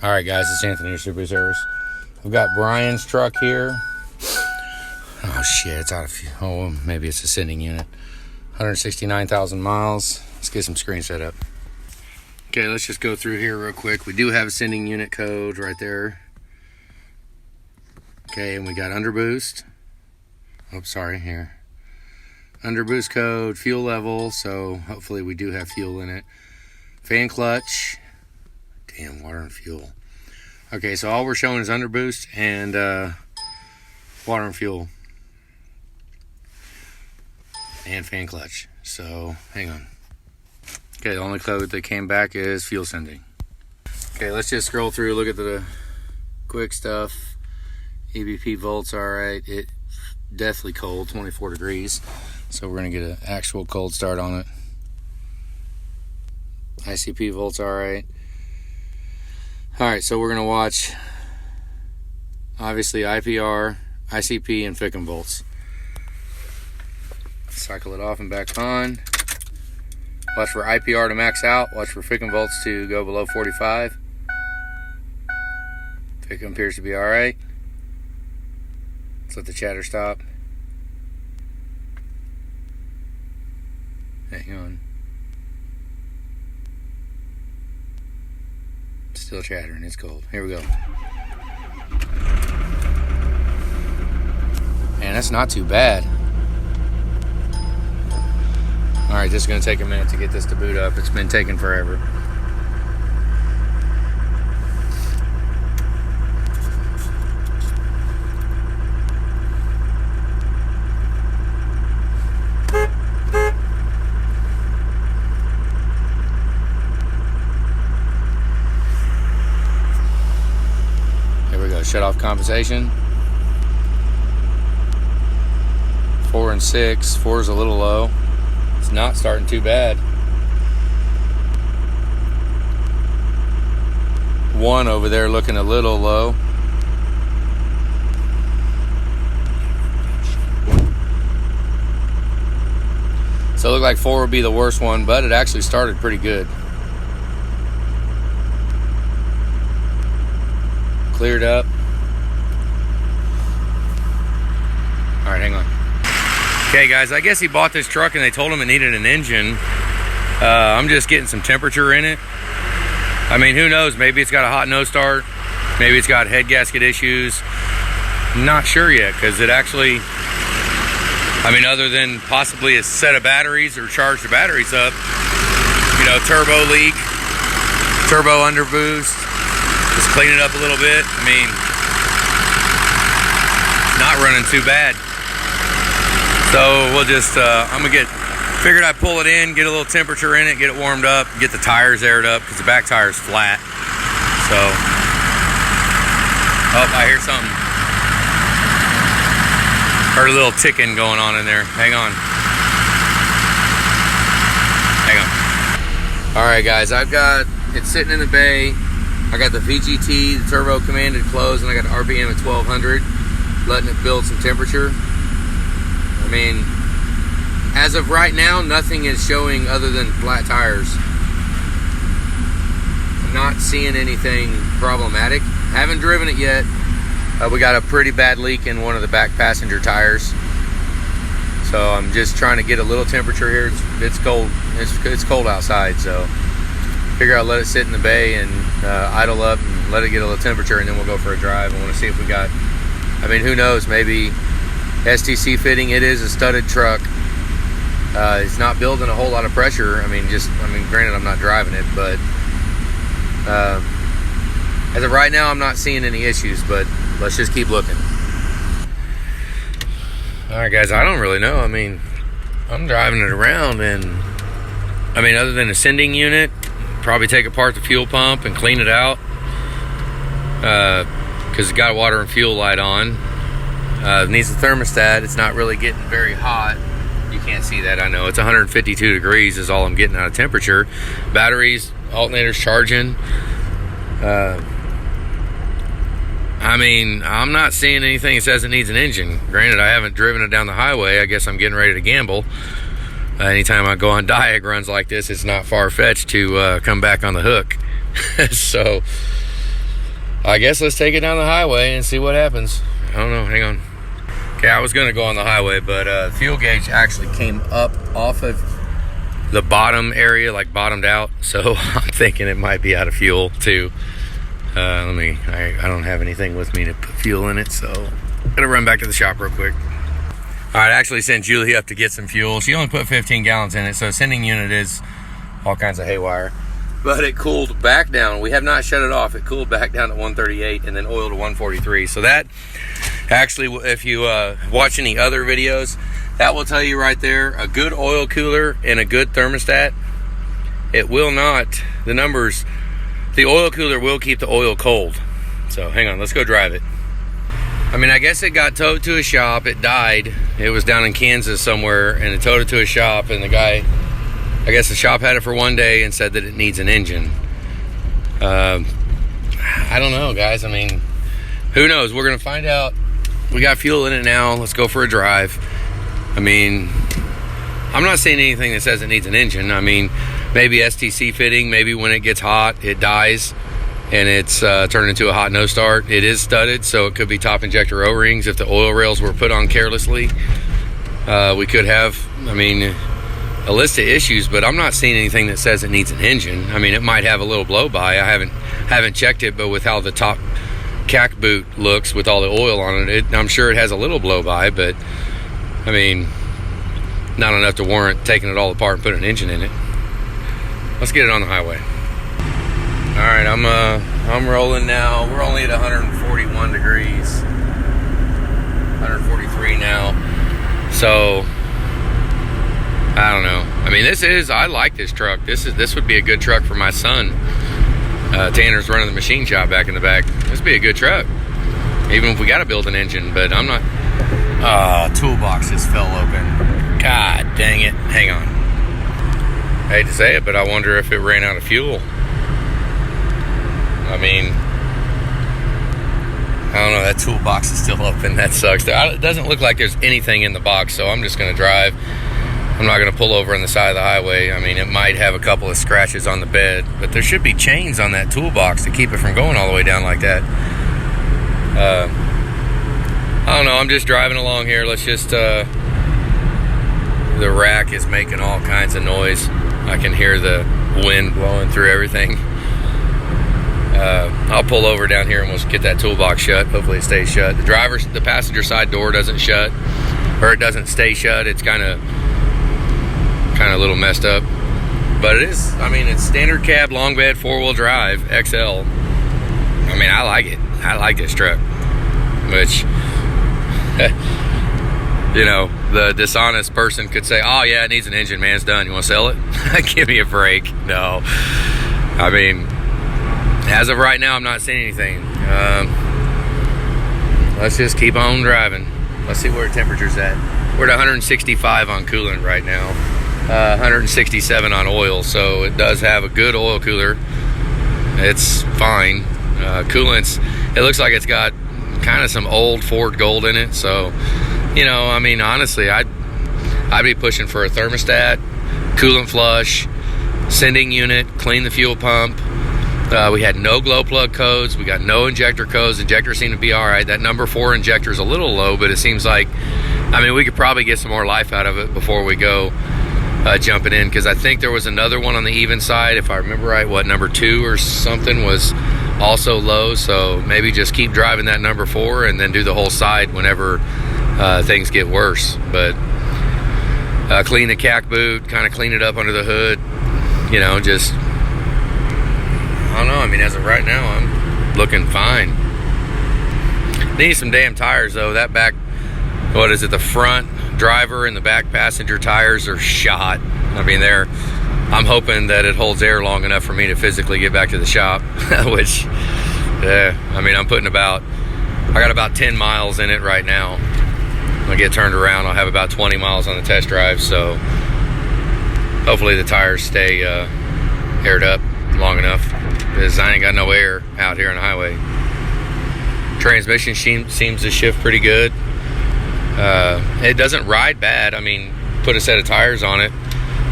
All right, guys, it's Anthony, your Super Service. I've got Brian's truck here. Oh, shit, it's out of fuel. Oh, maybe it's a sending unit. 169,000 miles. Let's get some screen set up. Okay, let's just go through here real quick. We do have a sending unit code right there. Okay, and we got underboost. Oh, sorry, here. Underboost code, fuel level, so hopefully we do have fuel in it. Fan clutch. Damn, water and fuel. Okay, so all we're showing is underboost and water and fuel. And fan clutch. So, hang on. Okay, the only code that came back is fuel sending. Okay, let's just scroll through, look at the quick stuff. EBP volts, alright. It deathly cold, 24 degrees. So we're going to get an actual cold start on it. ICP volts, alright. Alright, so we're going to watch, obviously, IPR, ICP, and Fickham volts. Cycle it off and back on. Watch for IPR to max out. Watch for Fickham volts to go below 45. Fickham appears to be alright. Let's let the chatter stop. Hang on. Still chattering, it's cold. Here we go. Man, that's not too bad. Alright, this is going to take a minute to get this to boot up. It's been taking forever. Shut off compensation. 4 and 6. 4 is a little low. It's not starting too bad. 1 over there looking a little low. So it looked like 4 would be the worst one, but it actually started pretty good. Cleared up. Alright, hang on. Okay, guys, I guess he bought this truck and they told him it needed an engine. I'm just getting some temperature in it. I mean, who knows? Maybe it's got a hot nose start. Maybe it's got head gasket issues. Not sure yet, because it actually, I mean, other than possibly a set of batteries or charge the batteries up, you know, turbo leak, turbo underboost, just clean it up a little bit. I mean, not running too bad. So we'll just, figured I'd pull it in, get a little temperature in it, get it warmed up, get the tires aired up, because the back tire's flat. So, oh, I hear something. Heard a little ticking going on in there. Hang on. Hang on. All right, guys, I've got it sitting in the bay. I got the VGT, the turbo commanded close, and I got the RPM at 1200, letting it build some temperature. I mean, as of right now, nothing is showing other than flat tires. I'm not seeing anything problematic. Haven't driven it yet. We got a pretty bad leak in one of the back passenger tires. So I'm just trying to get a little temperature here. It's cold. It's cold outside, so figure I'll let it sit in the bay and idle up and let it get a little temperature, and then we'll go for a drive. I want to see if we got, I mean, who knows, maybe STC fitting. It is a studded truck. It's not building a whole lot of pressure. I mean, granted, I'm not driving it, but as of right now, I'm not seeing any issues, but let's just keep looking. All right, guys, I don't really know. I mean, I'm driving it around, and I mean, other than a sending unit, probably take apart the fuel pump and clean it out, because it's got a water and fuel light on. It needs the thermostat. It's not really getting very hot. You can't see that, I know. It's 152 degrees is all I'm getting out of temperature. Batteries, alternators charging. I mean, I'm not seeing anything that says it needs an engine. Granted, I haven't driven it down the highway. I guess I'm getting ready to gamble. Anytime I go on diag runs like this, it's not far-fetched to come back on the hook. So, I guess let's take it down the highway and see what happens. I don't know, hang on. Okay, I was gonna go on the highway, but fuel gauge actually came up off of the bottom area, like bottomed out. So I'm thinking it might be out of fuel too. I don't have anything with me to put fuel in it, so I'm gonna run back to the shop real quick. All right, I actually sent Julie up to get some fuel. She only put 15 gallons in it, so sending unit is all kinds of haywire. But it cooled back down. We have not shut it off. It cooled back down to 138 and then oil to 143. So that actually, if you watch any other videos, that will tell you right there, a good oil cooler and a good thermostat, it will not, the numbers, the oil cooler will keep the oil cold. So hang on, let's go drive it. I mean, I guess it got towed to a shop. It died. It was down in Kansas somewhere, and it towed it to a shop, and the guy, I guess the shop had it for one day and said that it needs an engine. I don't know, guys. I mean, who knows? We're going to find out. We got fuel in it now. Let's go for a drive. I mean, I'm not seeing anything that says it needs an engine. I mean, maybe STC fitting. Maybe when it gets hot, it dies and it's turned into a hot no start. It is studded, so it could be top injector O-rings. If the oil rails were put on carelessly, we could have, I mean, a list of issues, but I'm not seeing anything that says it needs an engine. I mean, it might have a little blow by. I haven't checked it, but with how the top cack boot looks with all the oil on it, I'm sure it has a little blow by, but I mean, not enough to warrant taking it all apart and putting an engine in it. Let's get it on the highway. All right, I'm rolling now. We're only at 141 degrees, 143 now. So I don't know. I mean, I like this truck. This would be a good truck for my son. Tanner's running the machine shop back in the back. This would be a good truck, even if we got to build an engine. But I'm not. Toolbox just fell open. God dang it! Hang on. I hate to say it, but I wonder if it ran out of fuel. I mean, I don't know. That toolbox is still open. That sucks. It doesn't look like there's anything in the box, so I'm just gonna drive. I'm not going to pull over on the side of the highway. I mean, it might have a couple of scratches on the bed, but there should be chains on that toolbox to keep it from going all the way down like that. I don't know. I'm just driving along here. Let's just, the rack is making all kinds of noise. I can hear the wind blowing through everything. I'll pull over down here and we'll get that toolbox shut. Hopefully it stays shut. The passenger side door doesn't shut, or it doesn't stay shut. It's kind of a little messed up, but it is, I mean, it's standard cab, long bed, 4-wheel drive, XL. I mean, I like it. I like this truck, which, you know, the dishonest person could say, oh yeah, it needs an engine, man, it's done. You want to sell it? Give me a break. No. I mean, as of right now, I'm not seeing anything. Let's just keep on driving. Let's see where the temperature's at. We're at 165 on coolant right now. 167 on oil, so it does have a good oil cooler. It's fine. Coolant's, it looks like it's got kind of some old Ford Gold in it, so, you know, I mean, honestly, I'd be pushing for a thermostat, coolant flush, sending unit, clean the fuel pump. We had no glow plug codes. We got no injector codes. Injectors seem to be all right. That number 4 injector is a little low, but it seems like, I mean, we could probably get some more life out of it before we go jumping in, because I think there was another one on the even side, if I remember right, what, number 2 or something was also low. So maybe just keep driving that number 4 and then do the whole side whenever things get worse. But clean the cack boot, kind of clean it up under the hood, you know, just, I don't know. I mean, as of right now, I'm looking fine. Need some damn tires though. That back, what is it, the front driver and the back passenger tires are shot. I mean, I'm hoping that it holds air long enough for me to physically get back to the shop, which, I mean, I got about 10 miles in it right now. When I get turned around, I'll have about 20 miles on the test drive, so hopefully the tires stay aired up long enough, because I ain't got no air out here on the highway. Transmission seems to shift pretty good. It doesn't ride bad. I mean, put a set of tires on it,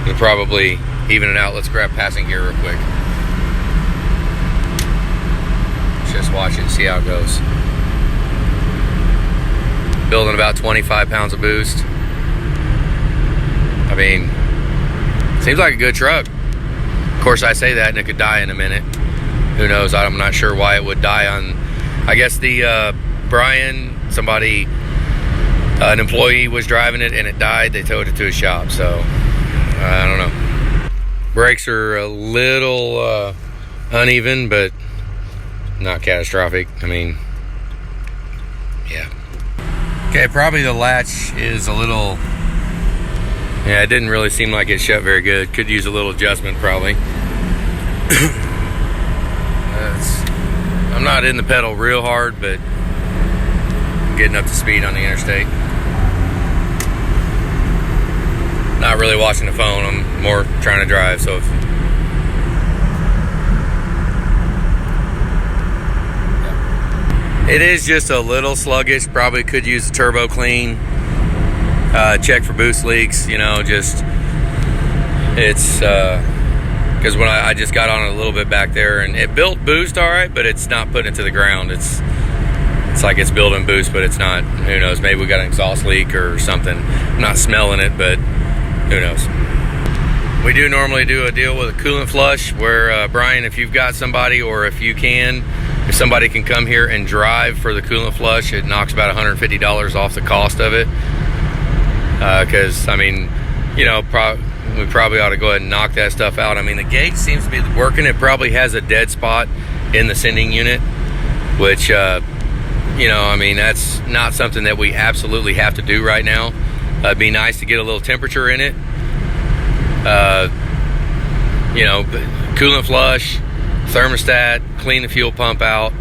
it'll probably even it out. Let's grab passing gear real quick. Let's just watch watch it and see how it goes. Building about 25 pounds of boost. I mean, seems like a good truck. Of course, I say that and it could die in a minute. Who knows? I'm not sure why it would die on. I guess the Brian, somebody, an employee was driving it and it died. They towed it to his shop. So I don't know. Brakes are a little uneven, but not catastrophic. I mean, yeah. Okay, probably the latch is a little. Yeah, it didn't really seem like it shut very good. Could use a little adjustment, probably. I'm not in the pedal real hard, but I'm getting up to speed on the interstate. Not really watching the phone. I'm more trying to drive. So it is just a little sluggish. Probably could use a turbo clean. Check for boost leaks, you know, just it's because when I just got on it a little bit back there and it built boost all right, but it's not putting it to the ground. It's like it's building boost, but it's not. Who knows, maybe we got an exhaust leak or something. I'm not smelling it, but who knows. We do normally do a deal with a coolant flush where Brian, if you've got somebody, or if you can, if somebody can come here and drive for the coolant flush, it knocks about $150 off the cost of it. Because, I mean, you know, we probably ought to go ahead and knock that stuff out. I mean, the gauge seems to be working. It probably has a dead spot in the sending unit, which, you know, I mean, that's not something that we absolutely have to do right now. It'd be nice to get a little temperature in it. You know, coolant flush, thermostat, clean the fuel pump out.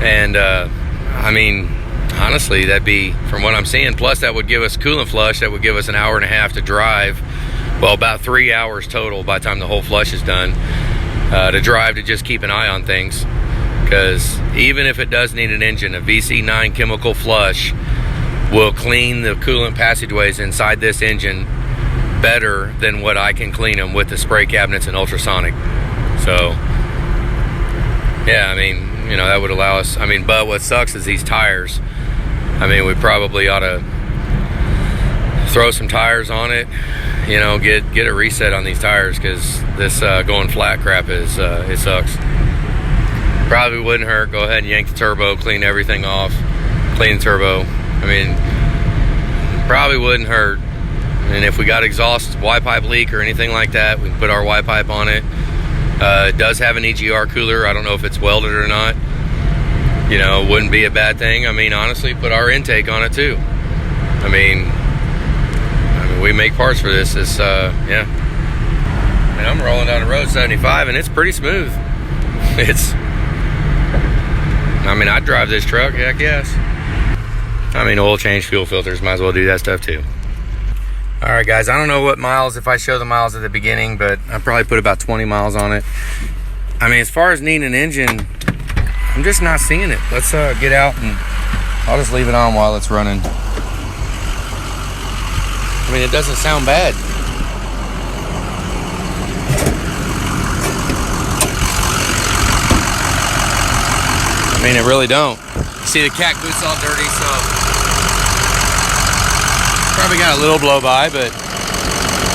And, I mean, honestly, that'd be, from what I'm seeing, plus that would give us coolant flush, that would give us an hour and a half to drive. Well, about 3 hours total by the time the whole flush is done, to drive, to just keep an eye on things. Because even if it does need an engine, a VC9 chemical flush will clean the coolant passageways inside this engine better than what I can clean them with the spray cabinets and ultrasonic. So, yeah, I mean, you know, that would allow us. I mean, but what sucks is these tires. I mean, we probably ought to throw some tires on it, you know, get a reset on these tires, because this going flat crap is it sucks. Probably wouldn't hurt. Go ahead and yank the turbo, clean everything off, clean the turbo. I mean, probably wouldn't hurt. And if we got exhaust Y pipe leak or anything like that, we can put our Y pipe on it. It does have an EGR cooler. I don't know if it's welded or not. You know, wouldn't be a bad thing. I mean, honestly, put our intake on it too. I mean, we make parts for this. It's, yeah. And I'm rolling down the road 75 and it's pretty smooth. It's, I mean, I'd drive this truck, heck yes. I mean, oil change, fuel filters, might as well do that stuff too. All right, guys, I don't know what miles, if I show the miles at the beginning, but I probably put about 20 miles on it. I mean, as far as needing an engine, I'm just not seeing it. Let's get out and I'll just leave it on while it's running. I mean, it doesn't sound bad. I mean, it really don't. See, the cat boot's all dirty, so probably got a little blow by, but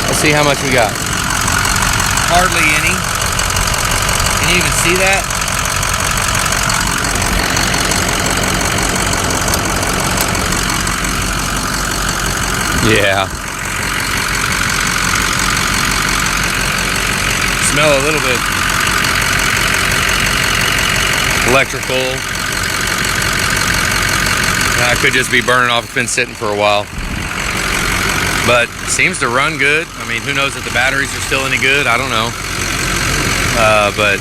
let's see how much we got. Hardly any. Can you even see that? Yeah. Smell a little bit electrical. I could just be burning off. It's been sitting for a while. But seems to run good. I mean, who knows if the batteries are still any good? I don't know. But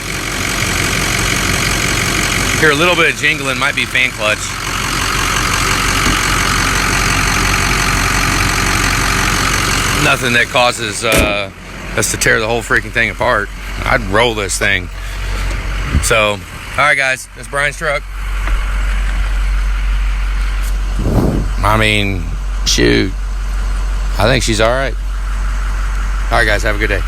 hear a little bit of jingling, might be fan clutch. Nothing that causes us to tear the whole freaking thing apart. I'd roll this thing. So, all right, guys, that's Brian's truck. I mean, shoot. I think she's all right. All right, guys, have a good day.